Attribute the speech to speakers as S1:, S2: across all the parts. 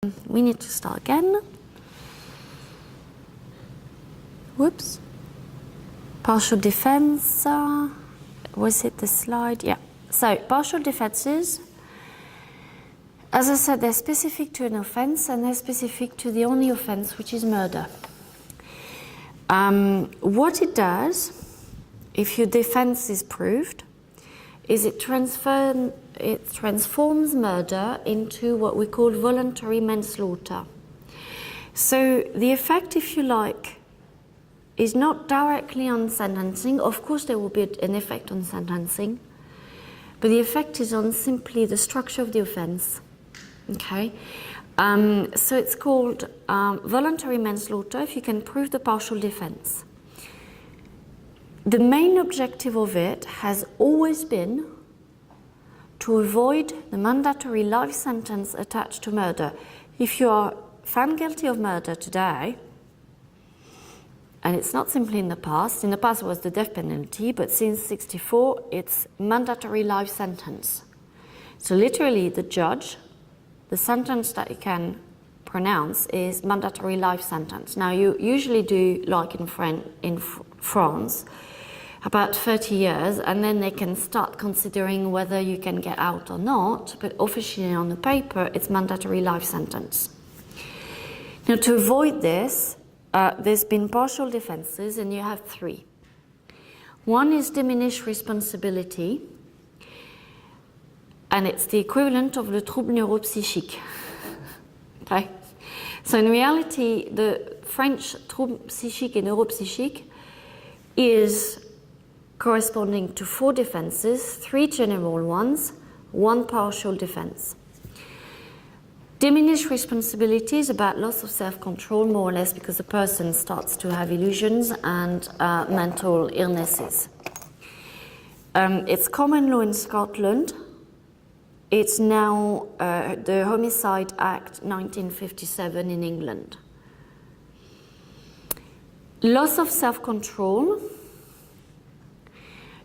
S1: We need to start again. Whoops. Partial defense. Was it the slide? Yeah. So, partial defenses. As I said, they're specific to an offense and they're specific to the only offense, which is murder. What it does, if your defense is proved, is it transforms murder into what we call voluntary manslaughter. So the effect, if you like, is not directly on sentencing. Of course, there will be an effect on sentencing, but the effect is on simply the structure of the offense. Okay, so it's called voluntary manslaughter if you can prove the partial defense. The main objective of it has always been to avoid the mandatory life sentence attached to murder. If you are found guilty of murder today, and it's not simply in the past it was the death penalty, but since '64 it's mandatory life sentence. So literally the judge, the sentence that he can pronounce is mandatory life sentence. Now you usually do, like in France, about 30 years, and then they can start considering whether you can get out or not, but officially on the paper it's mandatory life sentence. Now to avoid this, there's been partial defenses, and you have three. One is diminished responsibility, and it's the equivalent of le trouble neuropsychique. Okay? So in reality, the French trouble psychique et neuropsychique is corresponding to 4 defenses, 3 general ones, 1 partial defense. Diminished responsibility is about loss of self-control, more or less, because the person starts to have illusions and mental illnesses. It's common law in Scotland. It's now the Homicide Act 1957 in England. Loss of self-control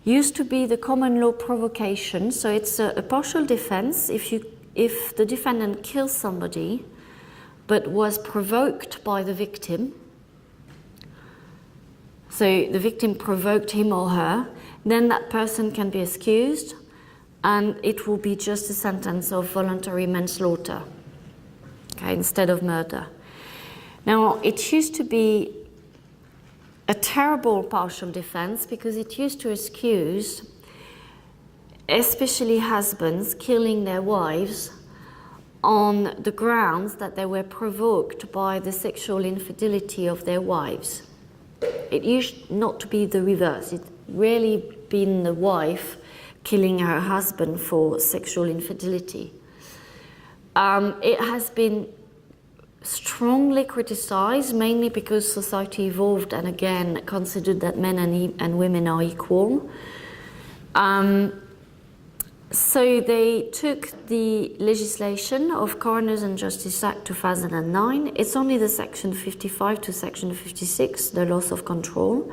S1: used to be the common law provocation, so it's a partial defense if the defendant kills somebody but was provoked by the victim. So the victim provoked him or her, then that person can be excused, and it will be just a sentence of voluntary manslaughter, okay, instead of murder. Now, it used to be a terrible partial defense because it used to excuse especially husbands killing their wives on the grounds that they were provoked by the sexual infidelity of their wives. It used not to be the reverse. It's rarely been the wife killing her husband for sexual infidelity. It has been strongly criticized, mainly because society evolved and again considered that men and women are equal. So they took the legislation of Coroners and Justice Act 2009. It's only the section 55 to section 56, the loss of control.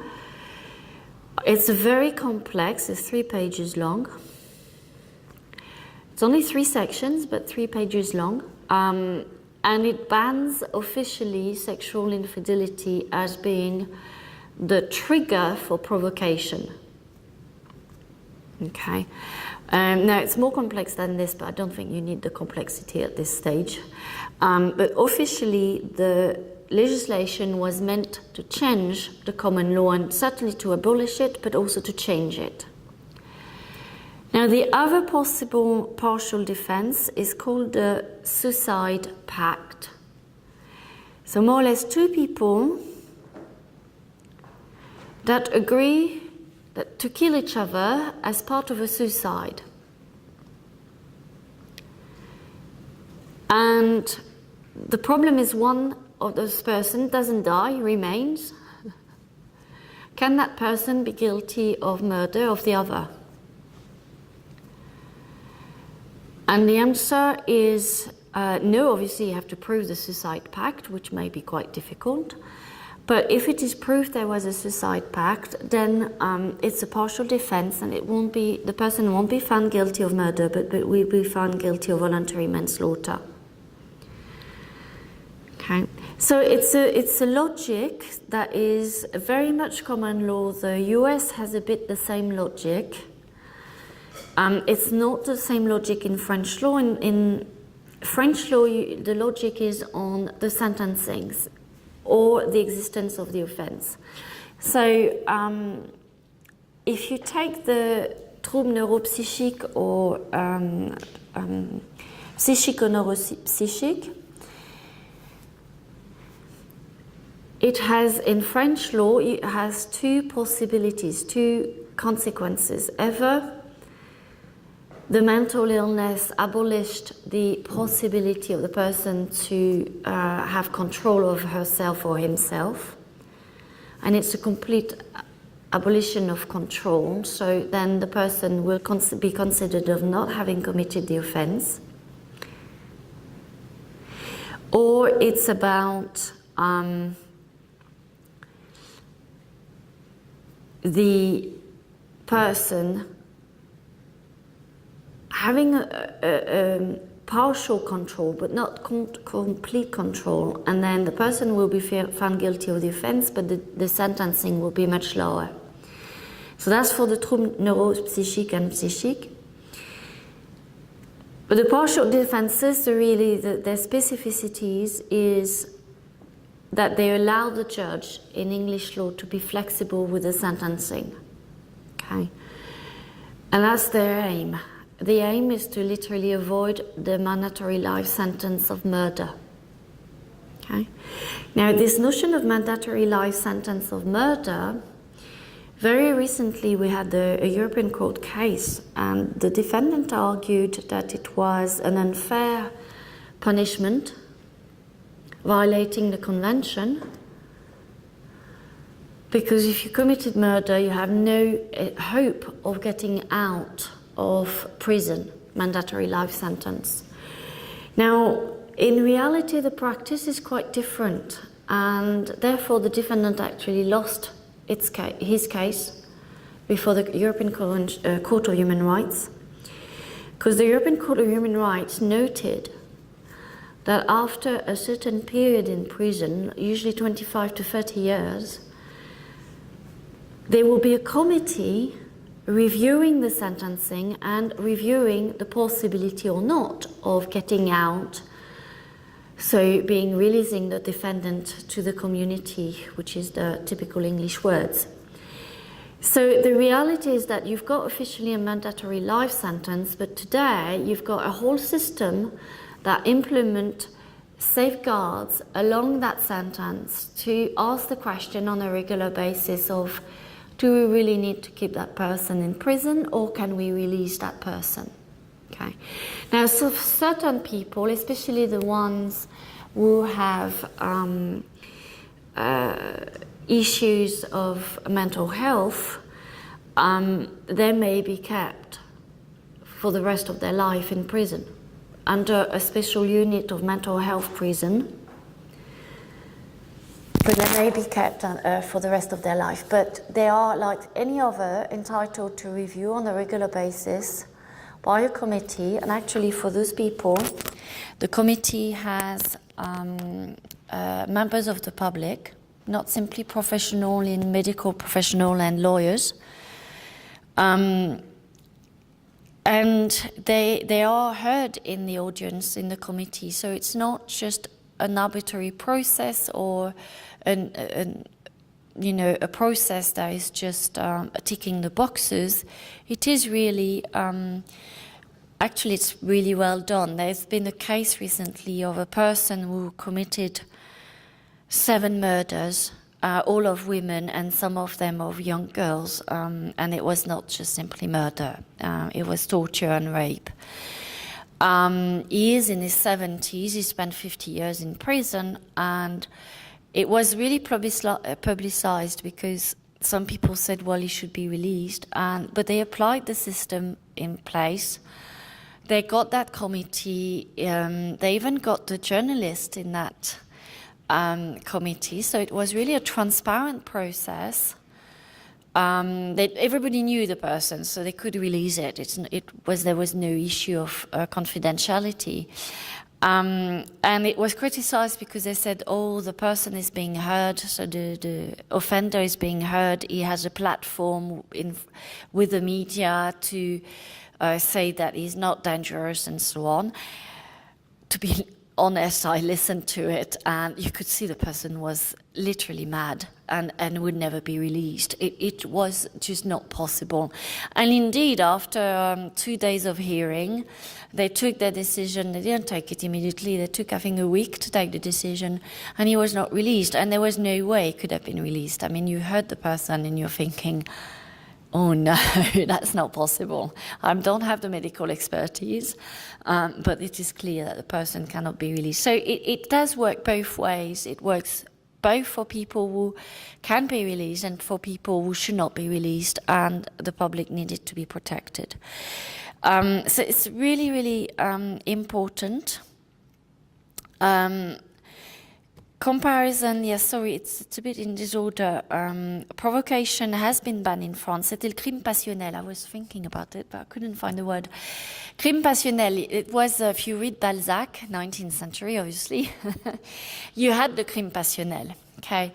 S1: It's very complex, it's 3 pages long. It's only 3 sections, but 3 pages long. And it bans officially sexual infidelity as being the trigger for provocation. Okay. Now, it's more complex than this, but I don't think you need the complexity at this stage. But officially, the legislation was meant to change the common law and certainly to abolish it, but also to change it. Now, the other possible partial defense is called the suicide pact. So more or less 2 people that agree to kill each other as part of a suicide. And the problem is one of those persons doesn't die, remains. Can that person be guilty of murder of the other? And the answer is no. Obviously, you have to prove the suicide pact, which may be quite difficult. But if it is proved there was a suicide pact, then it's a partial defense, and the person won't be found guilty of murder, but will be found guilty of voluntary manslaughter. Okay, so it's a logic that is very much common law. The US has a bit the same logic. It's not the same logic in French law. In French law, the logic is on the sentencings or the existence of the offense. So if you take the trouble neuropsychique or psychique or neuropsychique, it has, in French law, it has two possibilities, two consequences. Either the mental illness abolished the possibility of the person to have control over herself or himself, and it's a complete abolition of control, so then the person will be considered of not having committed the offense. Or it's about the person having a partial control but not complete control, and then the person will be found guilty of the offense, but the sentencing will be much lower. So that's for the trouble neuropsychique and psychique. But the partial defenses, really their specificities is that they allow the judge in English law to be flexible with the sentencing. Okay, and that's their aim. The aim is to literally avoid the mandatory life sentence of murder. Okay, now this notion of mandatory life sentence of murder, very recently we had a European court case, and the defendant argued that it was an unfair punishment violating the convention, because if you committed murder, you have no hope of getting out of prison, mandatory life sentence. Now, in reality, the practice is quite different, and therefore the defendant actually lost his case before the European Court of Human Rights, because the European Court of Human Rights noted that after a certain period in prison, usually 25 to 30 years, there will be a committee reviewing the sentencing and reviewing the possibility or not of getting out, so releasing the defendant to the community, which is the typical English words. So the reality is that you've got officially a mandatory life sentence, but today you've got a whole system that implement safeguards along that sentence to ask the question on a regular basis of, do we really need to keep that person in prison, or can we release that person? Okay. Now, so certain people, especially the ones who have issues of mental health, they may be kept for the rest of their life in prison under a special unit of mental health prison. But they may be kept for the rest of their life. But they are, like any other, entitled to review on a regular basis by a committee. And actually, for those people, the committee has members of the public, not simply professional in medical professional and lawyers. And they are heard in the audience in the committee. So it's not just an arbitrary process or a process that is just ticking the boxes. It is really, actually it's really well done. There's been a case recently of a person who committed 7 murders, all of women and some of them of young girls, and it was not just simply murder, it was torture and rape. He is in his 70s, he spent 50 years in prison, and it was really publicized because some people said, well, he should be released, but they applied the system in place. They got that committee, they even got the journalist in that committee, so it was really a transparent process. Everybody knew the person, so they could release it. There was no issue of confidentiality. And it was criticized because they said, oh, the person is being heard, so the offender is being heard, he has a platform with the media to say that he's not dangerous and so on. To be honest, I listened to it and you could see the person was literally mad and would never be released. It was just not possible. And indeed, after 2 days of hearing, they took their decision. They didn't take it immediately. They took, I think, a week to take the decision, and he was not released. And there was no way he could have been released. I mean, you heard the person and you're thinking, oh no, that's not possible. I don't have the medical expertise, but it is clear that the person cannot be released. So it does work both ways. It works both for people who can be released and for people who should not be released, and the public needed to be protected. So it's really, really important. Comparison, yes, sorry, it's a bit in disorder. Provocation has been banned in France. C'était le crime passionnel. I was thinking about it, but I couldn't find the word. Crime passionnel, it was, if you read Balzac, 19th century, obviously, you had the crime passionnel, okay?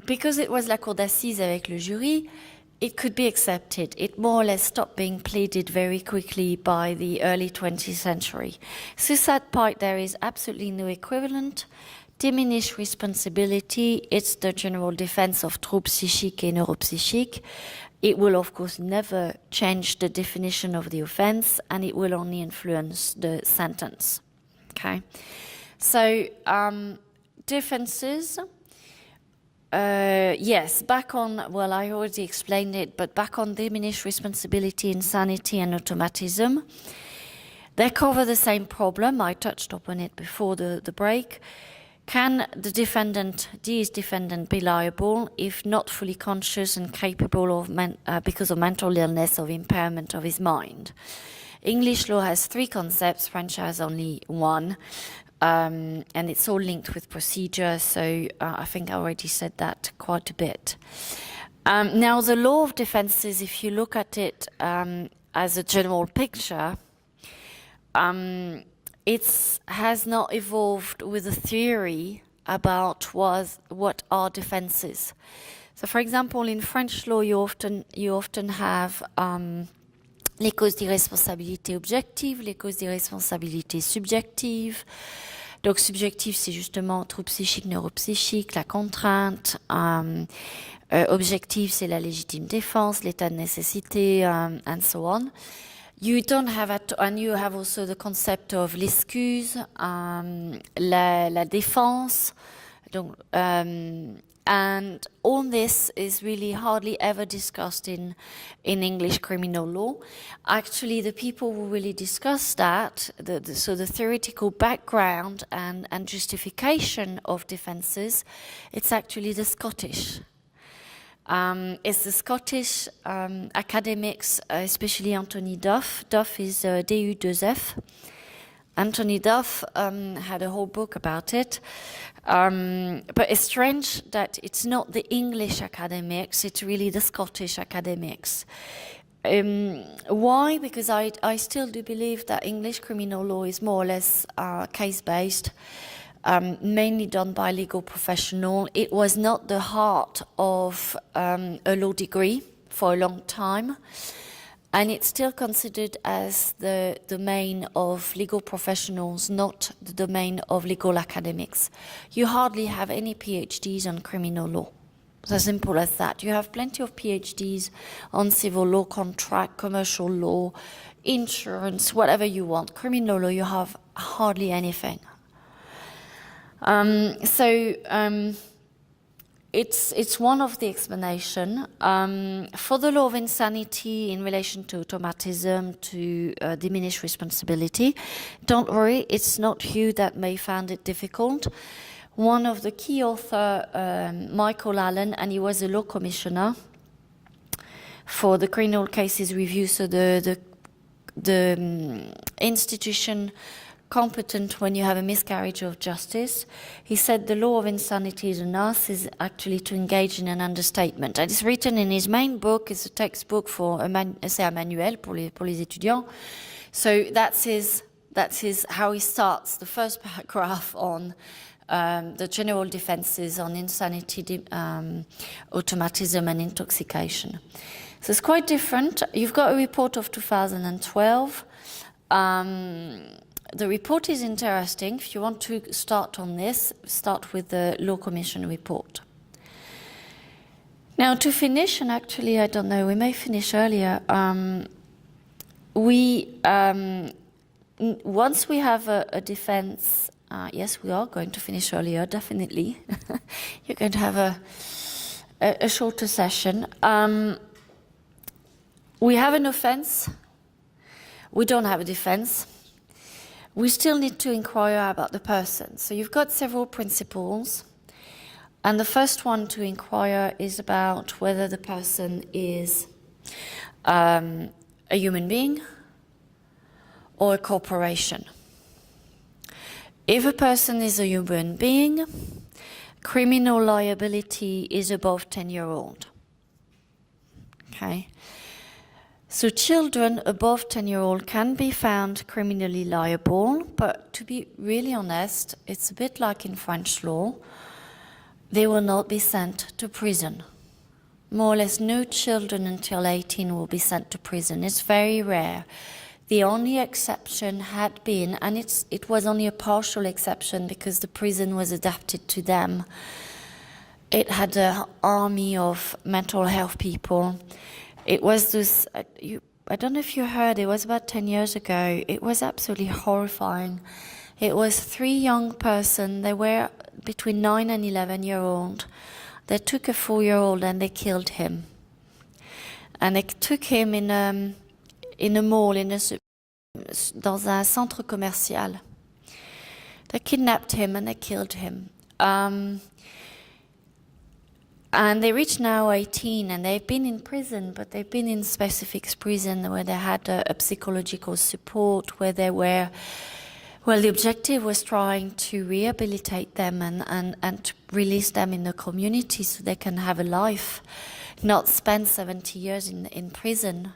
S1: Because it was la cour d'assises avec le jury, it could be accepted. It more or less stopped being pleaded very quickly by the early 20th century. Suicide part, there is absolutely no equivalent. Diminished responsibility, it's the general defense of troubles psychiques et neuropsychiques. It will, of course, never change the definition of the offense, and it will only influence the sentence. Okay? So, defenses. Yes, back on, well, I already explained it, but back on diminished responsibility, insanity, and automatism. They cover the same problem. I touched upon it before the break. Can the defendant be liable if not fully conscious and capable of, because of mental illness or impairment of his mind? English law has 3 concepts, French has only 1. And it's all linked with procedure, so I think I already said that quite a bit. Now, the law of defenses, if you look at it as a general picture, it has not evolved with a theory about what are defenses. So, for example, in French law, you often have les causes d'irresponsabilité objectives, les causes d'irresponsabilité subjectives. Donc, subjectif, c'est justement trouble psychique, neuropsychique, la contrainte. Objectif, c'est la légitime défense, l'état de nécessité, and so on. You don't have, and you have also the concept of l'excuse, la défense. Donc, and all this is really hardly ever discussed in English criminal law. Actually, the people who really discuss that, so the theoretical background and justification of defences, it's actually the Scottish. It's the Scottish academics, especially Anthony Duff. Duff is DEUXIEME. Anthony Duff had a whole book about it. But it's strange that it's not the English academics, it's really the Scottish academics. Why? Because I still do believe that English criminal law is more or less case-based, mainly done by legal professionals. It was not the heart of a law degree for a long time. And it's still considered as the domain of legal professionals, not the domain of legal academics. You hardly have any PhDs on criminal law. It's as simple as that. You have plenty of PhDs on civil law, contract, commercial law, insurance, whatever you want. Criminal law, you have hardly anything. It's one of the explanation. For the law of insanity in relation to automatism, to diminished responsibility, don't worry, it's not you that may find it difficult. One of the key authors, Michael Allen, and he was a law commissioner for the criminal cases review, so the institution competent when you have a miscarriage of justice. He said the law of insanity in us is actually to engage in an understatement. And it's written in his main book. It's a textbook for c'est un manuel pour les étudiants. So that's his That is how he starts the first paragraph on the general defenses on insanity, automatism and intoxication. So it's quite different. You've got a report of 2012. The report is interesting. If you want to start on this, start with the Law Commission report. Now to finish, and actually I don't know, we may finish earlier, once we have a defense, yes, we are going to finish earlier, definitely. You're going to have a shorter session. We have an offense. We don't have a defense. We still need to inquire about the person. So you've got several principles. And the first one to inquire is about whether the person is a human being or a corporation. If a person is a human being, criminal liability is above 10-year-old. Okay? So children above 10-year-old can be found criminally liable, but to be really honest, it's a bit like in French law. They will not be sent to prison. More or less no children until 18 will be sent to prison. It's very rare. The only exception had been, and it was only a partial exception because the prison was adapted to them. It had an army of mental health people. It was this, I don't know if you heard, it was about 10 years ago. It was absolutely horrifying. It was 3 young persons, they were between 9 and 11-year-old. They took a 4-year-old and they killed him. And they took him in a mall, dans un centre commercial. They kidnapped him and they killed him. And they reached now 18 and they've been in prison, but they've been in specific prison where they had a psychological support, where they were, well, the objective was trying to rehabilitate them and to release them in the community so they can have a life, not spend 70 years in prison.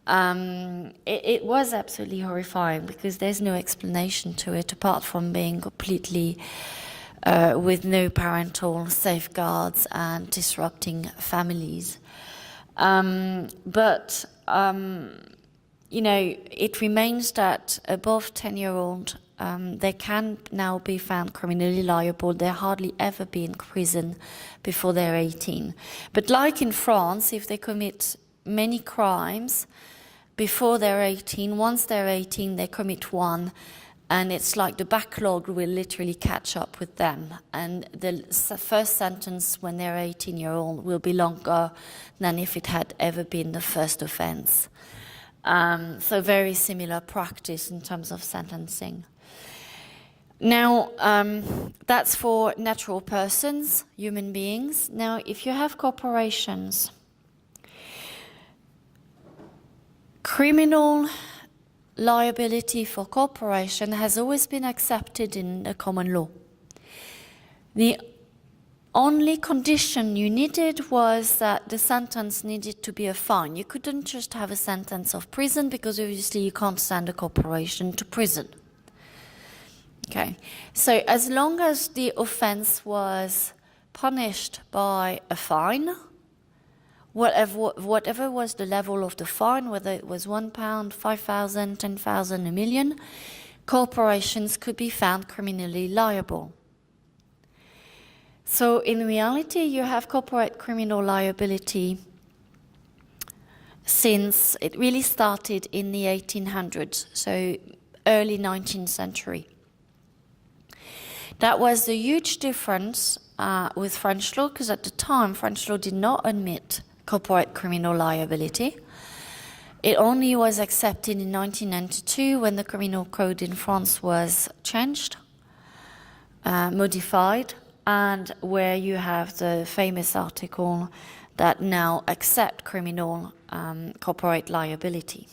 S1: It was absolutely horrifying because there's no explanation to it apart from being completely with no parental safeguards and disrupting families. You know, it remains that above 10-year-old, they can now be found criminally liable. They hardly ever be in prison before they're 18. But like in France, if they commit many crimes before they're 18, once they're 18, they commit one, and it's like the backlog will literally catch up with them. And the first sentence when they're 18-year-old will be longer than if it had ever been the first offense. So very similar practice in terms of sentencing. Now, that's for natural persons, human beings. Now, if you have corporations, criminal liability for corporation has always been accepted in the common law. The only condition you needed was that the sentence needed to be a fine. You couldn't just have a sentence of prison because obviously you can't send a corporation to prison. Okay, so as long as the offense was punished by a fine, whatever was the level of the fine, whether it was £1, 5,000, 10,000, a million, corporations could be found criminally liable. So in reality, you have corporate criminal liability since it really started in the 1800s, so early 19th century. That was a huge difference with French law, because at the time, French law did not admit corporate criminal liability. It only was accepted in 1992 when the criminal code in France was changed, modified, and where you have the famous article that now accept criminal corporate liability.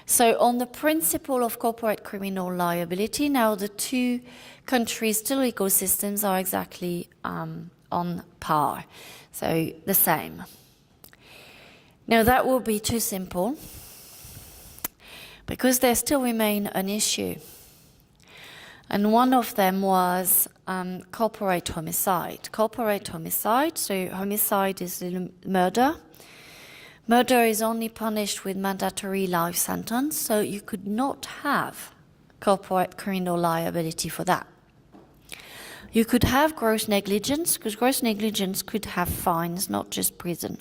S1: So on the principle of corporate criminal liability, now the two countries' two legal systems are exactly on par. So the same. Now that will be too simple. because there still remain an issue. And one of them was corporate homicide. Corporate homicide, so homicide is murder. Murder is only punished with mandatory life sentence, so you could not have corporate criminal liability for that. You could have gross negligence, because gross negligence could have fines, not just prison.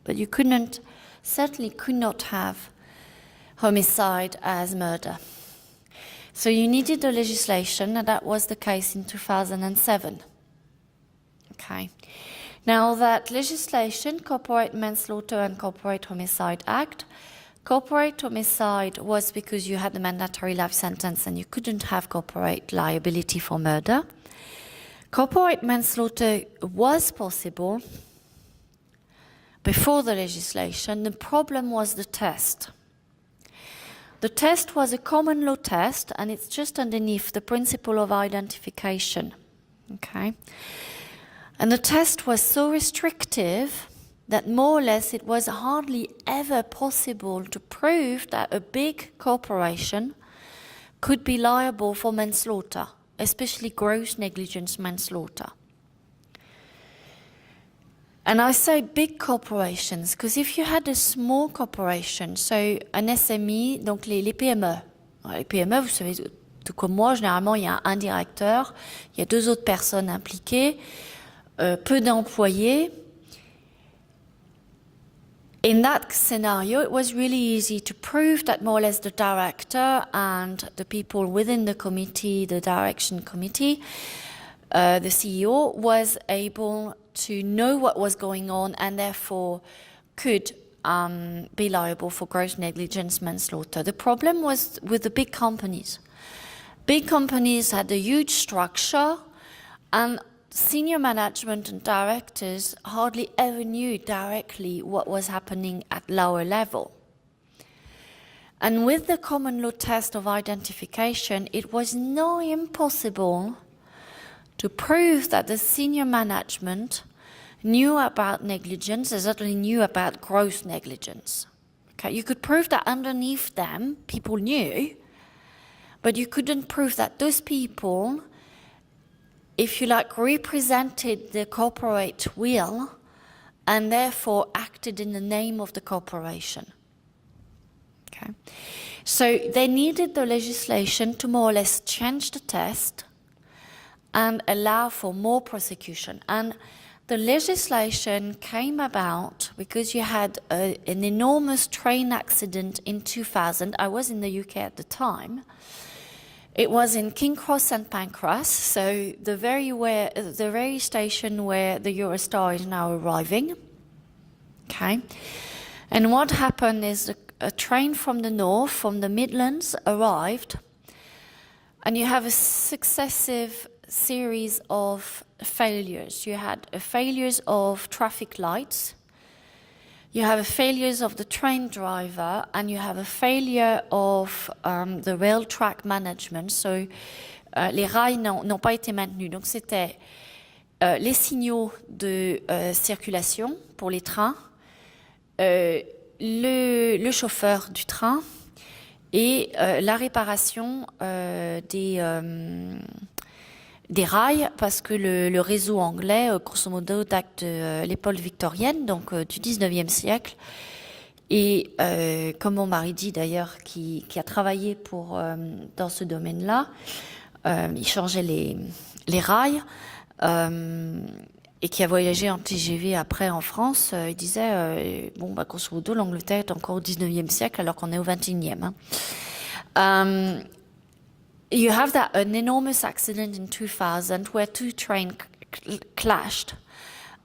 S1: But you certainly could not have homicide as murder. So you needed the legislation, and that was the case in 2007. Okay. Now that legislation, Corporate Manslaughter and Corporate Homicide Act, corporate homicide was because you had the mandatory life sentence and you couldn't have corporate liability for murder. Corporate manslaughter was possible before the legislation. The problem was the test. The test was a common law test, and it's just underneath the principle of identification. Okay? And the test was so restrictive that more or less it was hardly ever possible to prove that a big corporation could be liable for manslaughter, especially gross negligence manslaughter. And I say big corporations, because if you had a small corporation, so un SMI, donc les PME. Les PME, vous savez, tout comme moi, généralement, il y a un directeur, il y a 2 autres personnes impliquées, peu d'employés. In that scenario, it was really easy to prove that more or less the director and the people within the committee, the direction committee, the CEO was able to know what was going on and therefore could be liable for gross negligence manslaughter. The problem was with the big companies. Big companies had a huge structure, and senior management and directors hardly ever knew directly what was happening at lower level. And with the common law test of identification, it was not impossible to prove that the senior management knew about negligence, they certainly knew about gross negligence. Okay, you could prove that underneath them, people knew, but you couldn't prove that those people, if you like, represented the corporate will and therefore acted in the name of the corporation. Okay, so they needed the legislation to more or less change the test and allow for more prosecution. And the legislation came about because you had an enormous train accident in 2000. I was in the UK at the time. It was in King Cross St Pancras, so the very station where the Eurostar is now arriving. Okay, and what happened is a train from the north, from the Midlands, arrived, and you have a successive series of failures. You had failures of traffic lights, you have failures of the train driver, and you have a failure of the rail track management. So, les rails n'ont pas été maintenus. Donc, c'était les signaux de circulation pour les trains, le chauffeur du train et la réparation des rails, parce que le réseau anglais, grosso modo, date de l'époque victorienne, donc du 19e siècle. Et comme mon mari dit d'ailleurs, qui a travaillé dans ce domaine-là, il changeait les rails, et qui a voyagé en TGV après en France, il disait, grosso modo, l'Angleterre est encore au 19e siècle alors qu'on est au 21e. You have an enormous accident in 2000 where 2 trains clashed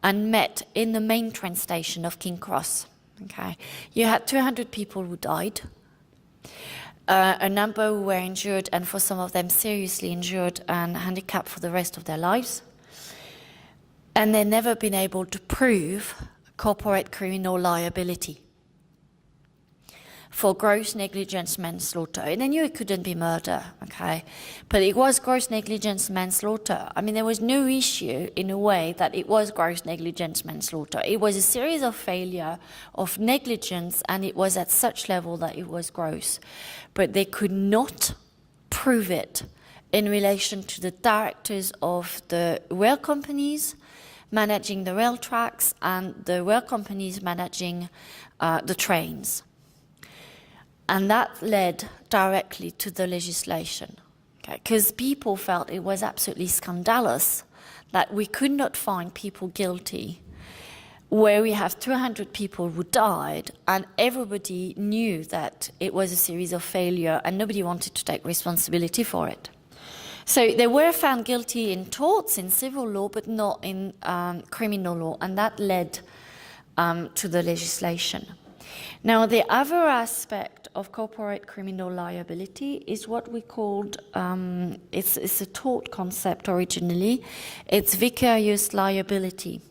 S1: and met in the main train station of King Cross. Okay, you had 200 people who died, a number who were injured, and for some of them seriously injured and handicapped for the rest of their lives. And they've never been able to prove corporate criminal liability. for gross negligence manslaughter. And they knew it couldn't be murder, okay? But it was gross negligence manslaughter. I mean, there was no issue in a way that it was gross negligence manslaughter. It was a series of failure of negligence, and it was at such level that it was gross. But they could not prove it in relation to the directors of the rail companies managing the rail tracks and the rail companies managing the trains. And that led directly to the legislation, because people felt it was absolutely scandalous that we could not find people guilty where we have 200 people who died and everybody knew that it was a series of failure and nobody wanted to take responsibility for it. So they were found guilty in torts, in civil law, but not in criminal law, and that led to the legislation. Now, the other aspect of corporate criminal liability is what we called, it's a tort concept originally, it's vicarious liability.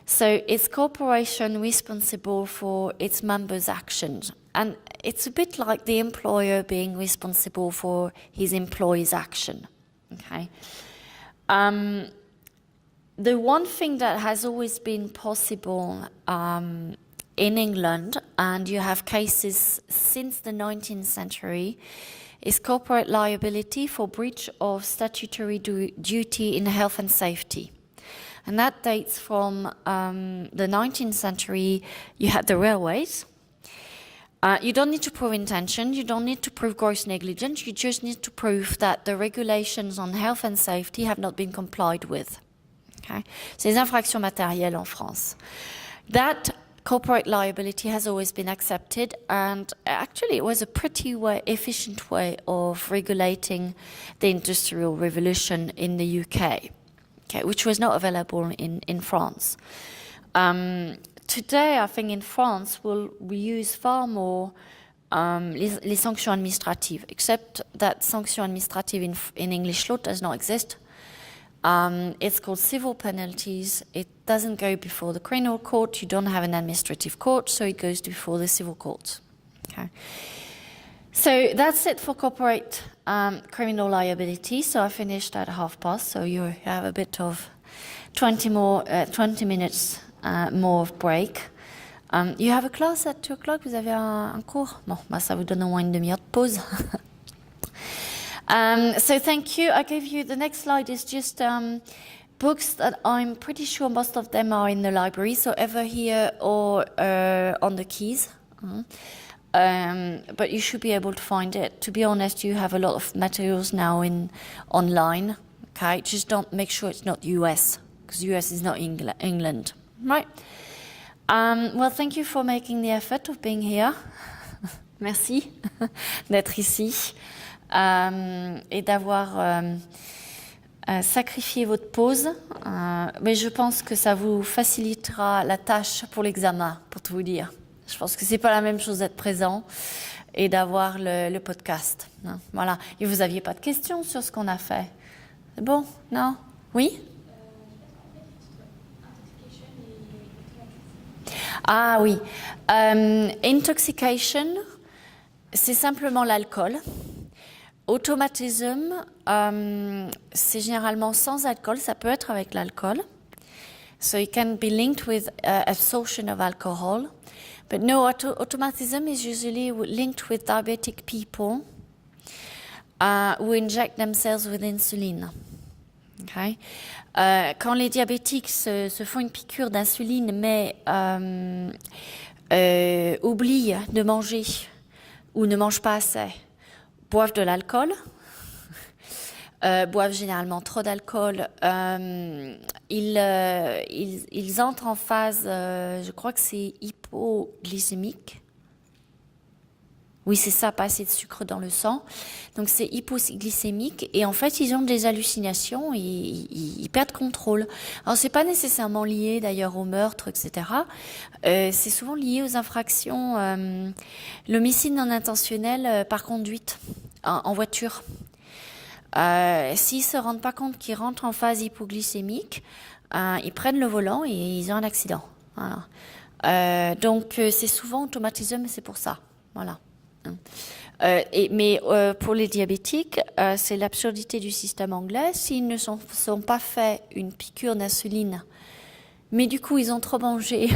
S1: So it's corporation responsible for its members' actions. And it's a bit like the employer being responsible for his employee's action. Okay. The one thing that has always been possible in England, and you have cases since the 19th century, is corporate liability for breach of statutory duty in health and safety. And that dates from the 19th century. You had the railways. You don't need to prove intention, you don't need to prove gross negligence, you just need to prove that the regulations on health and safety have not been complied with. Okay? C'est les infractions matérielles en France. That corporate liability has always been accepted, and actually it was a pretty efficient way of regulating the Industrial Revolution in the UK, okay, which was not available in France. Today, I think in France, we use far more les sanctions administratives, except that sanction administrative in English law does not exist. It's called civil penalties. It doesn't go before the criminal court. You don't have an administrative court, so it goes before the civil court. Okay. So that's it for corporate criminal liability. So I finished at 12:30, so you have a bit of 20 minutes more of break. You have a class at 2 o'clock, vous avez un cours? Bon, bah, ça vous donne au moins une demi-heure de pause. So thank you. I gave you, the next slide is just books that I'm pretty sure most of them are in the library, so either here or on the keys. But you should be able to find it. To be honest, you have a lot of materials now online. Okay, just don't make sure it's not US, because US is not England. Right. Well, thank you for making the effort of being here. Merci d'être ici et d'avoir sacrifié votre pause. Mais je pense que ça vous facilitera la tâche pour l'examen, pour tout vous dire. Je pense que c'est pas la même chose d'être présent et d'avoir le podcast. Hein. Voilà. Et vous n'aviez pas de questions sur ce qu'on a fait? C'est bon? Non? Oui? Ah oui, intoxication, c'est simplement l'alcool. Automatism, c'est généralement sans alcool, ça peut être avec l'alcool. So it can be linked with absorption of alcohol. But no, automatism is usually linked with diabetic people who inject themselves with insulin. Okay. Quand les diabétiques se font une piqûre d'insuline mais oublient de manger ou ne mangent pas assez, boivent de l'alcool, boivent généralement trop d'alcool, ils entrent en phase, je crois que c'est hypoglycémique. Oui, c'est ça, pas assez de sucre dans le sang. Donc c'est hypoglycémique et en fait ils ont des hallucinations, ils perdent contrôle. Alors c'est pas nécessairement lié d'ailleurs au meurtre, etc. C'est souvent lié aux infractions, l'homicide non intentionnel par conduite en voiture. S'ils se rendent pas compte qu'ils rentrent en phase hypoglycémique, ils prennent le volant et ils ont un accident. Voilà. Donc c'est souvent automatisé, mais c'est pour ça. Voilà. Mais pour les diabétiques, c'est l'absurdité du système anglais. S'ils ne sont pas fait une piqûre d'insuline, mais du coup ils ont trop mangé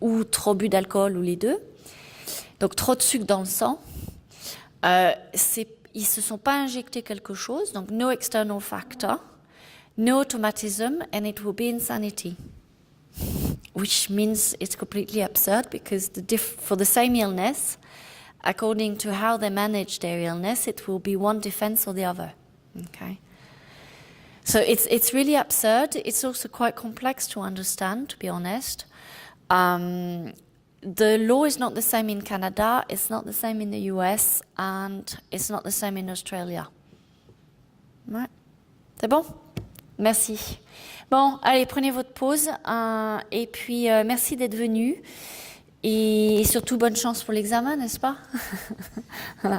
S1: ou trop bu d'alcool ou les deux, donc trop de sucre dans le sang, ils se sont pas injectés quelque chose, donc no external factor, no automatism, and it will be insanity. Which means it's completely absurd because for the same illness, according to how they manage their illness, it will be one defense or the other. Okay. So it's really absurd. It's also quite complex to understand, to be honest. The law is not the same in Canada, it's not the same in the US, and it's not the same in Australia. Ouais. C'est bon? Merci. Bon, allez, prenez votre pause. Et puis, merci d'être venu. Et surtout, bonne chance pour l'examen, n'est-ce pas? Voilà.